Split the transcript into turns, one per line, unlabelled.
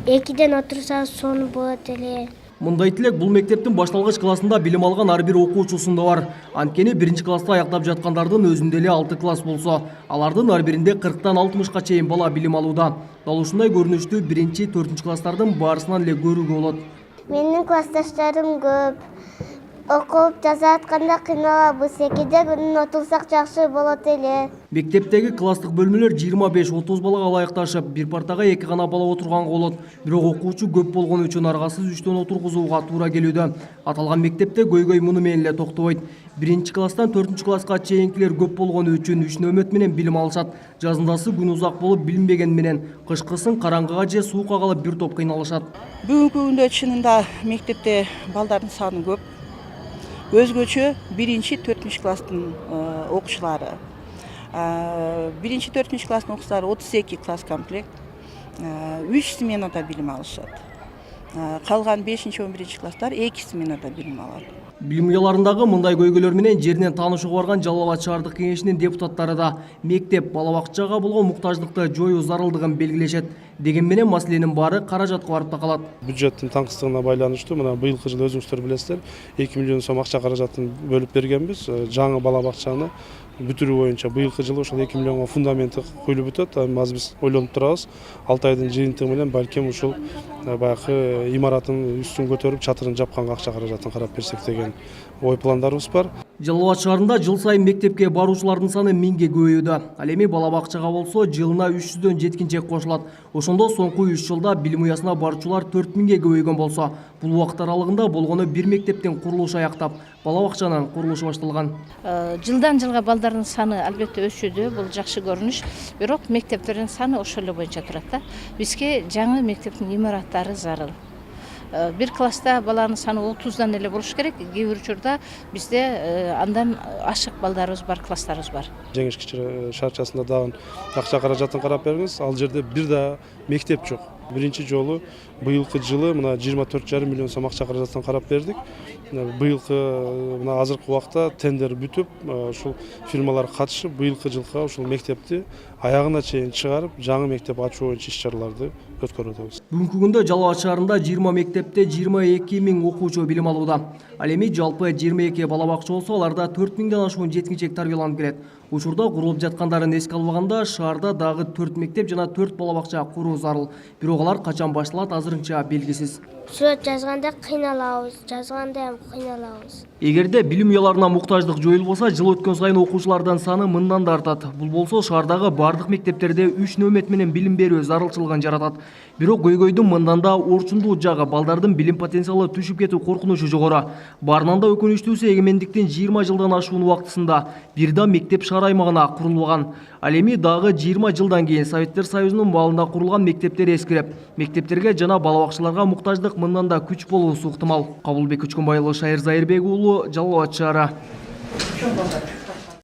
2ден отурса сонун болот эле.
Мындай тилек бул мектептин башталгыч классында билим алган ар бир окуучусунда бар. Анткени 1-класста аяктап жаткандардын өзүндө эле 6 класс болсо, алардын ар биринде 40-тан 60-ка чейин бала билим алууда. Дал ушундай көрүнүштү 1-4 класстардын баарысынан эле көрүүгө болот.
Менин классташтарым көп. Окуп жаза атканда кыйналабыз. 2де күнүн отурсак жакшы болот эле.
Мектептеги класстык бөлмөлөр 25-30 балага ылайыкташып, бир партага 2 гана бала отурганга болот. Бирок окуучу көп болгон үчүн аргасыз 3төн отургузууга туура келүүдө. Аталган мектепте көйгөй муну менен эле токтобойт. 1-класстан 4-класска чейинкилер көп болгону үчүн 3 нөмөт менен билим алышат. Жазындасы күн узак болуп билинбеген менен кышкысын караңгыга же суукка калып бир топ кыйналышат.
Бүгүнкү күндө чынында мектепте балдардын саны көп. Өзгөчө 1-4 класстын окуучулары. 1-4 класстын окуучулары 32 класс комплект. 3 сменада билим алышат. Калган 5-11 класстар 2 сменада билим алат.
Билим уяларындагы мындай көйгөйлөр менен жеринен таанышууга барган Жалал Абад шаардык кеңешинин депутаттары да мектеп бала бакчага болгон муктаждыкты жоюу зарылдыгын белгилешет. Деген менен маселенин баары каражатка барып такалат.
Бюджеттин таңкыстыгына байланыштуу мына быйылкы жылы өзүңүздөр билесиздер 2 миллион сом акча каражатын бөлүп бергенбиз. Жаңы бала бакчаны бүтүрүү боюнча быйылкы жылы ошол 2 миллионго фундаменти куюлуп бүтөт. Азыр биз ойлонуп турабыз. 6 айдын жыйынтыгы менен балким ушул баягы имараттын үстүн көтөрүп чатырын жапканга акча каражатын карап берсек деген ой пландарыбыз бар.
Жалал Абад шаарында жыл сайын мектепке баруучулардын саны 1000ге көбөйүүдө. Ал эми бала бакчага болсо жылына 300дөн жеткинчек кошулат. Ошондо соңку 3 жылда билим уясына баруучулар 4000ге көбөйгөн болсо, бул убакыт аралыгында болгону бир мектептин курулушу аяктап, бала бакчанын курулушу башталган.
Жылдан жылга балдардын саны албетте өсүүдө, бул жакшы көрүнүш. Бирок мектептердин саны ошол эле боюнча турат да. Бизге жаңы мектептин имараттары зарыл. Бир класста баланын саны 30дан эле болуш керек. Кээ бир учурда бизде андан ашык балдарыбыз бар, класстарыбыз бар.
Жеңиш кичи шаарчасында дагы акча каражатын карап бериңиз. Ал жерде бир да мектеп жок. Биринчи жолу быйылкы жылы мына 24,5 миллион сом акча каражатын карап бердик. Быйылкы мына азыркы убакта тендер бүтүп, ушул фирмалар катышып, быйылкы жылга ушул мектепти аягына чейин чыгарып, жаңы мектеп ачуу боюнча иш-чараларды өткөрүп атабыз.
Бүгүнкү күндө Жалал Абад шаарында 20 мектепте 22 000 окуучу билим алууда. Ал эми жалпы 22 бала бакча болсо, аларда 4000ден ашуун жеткинчек тарбияланып келет. Учурда курулуп жаткандарын эске албаганда, шаарда дагы 4 мектеп жана 4 бала бакча куруу зарыл. Бирок алар качан башталат азырынча белгисиз.
Сүрөт жазганда кыйналабыз, жазганда ham кыйналабыз.
Эгерде билим уяларына муктаждык жоюлбоса, жыл өткөн сайын окуучулардын саны мындан да артат. Бул болсо шаардагы бардык мектептерде 3 нөмөт менен билим берүү зарылчылыгын жаратат. Бирок көйгөйдүн мындан да орчундуу жагы балдардын билим потенциалы түшүп кетүү коркунучу жогору. Баарынан да өкүнүчтүүсү эгемендиктин 20 жылдан ашуун убактысында бир да мектеп шаар аймагына курулбаган. Ал эми дагы 20 жылдан кийин Советтер Союзунун балында курулган мектептер эскирип, мектептерге жана бала бакчаларга муктаждык мындан да күч болуусу ыктымал. Кабылбек Күчкөнбайұлы, Шайыр Зайырбек уулу, Жалал Абад шаары.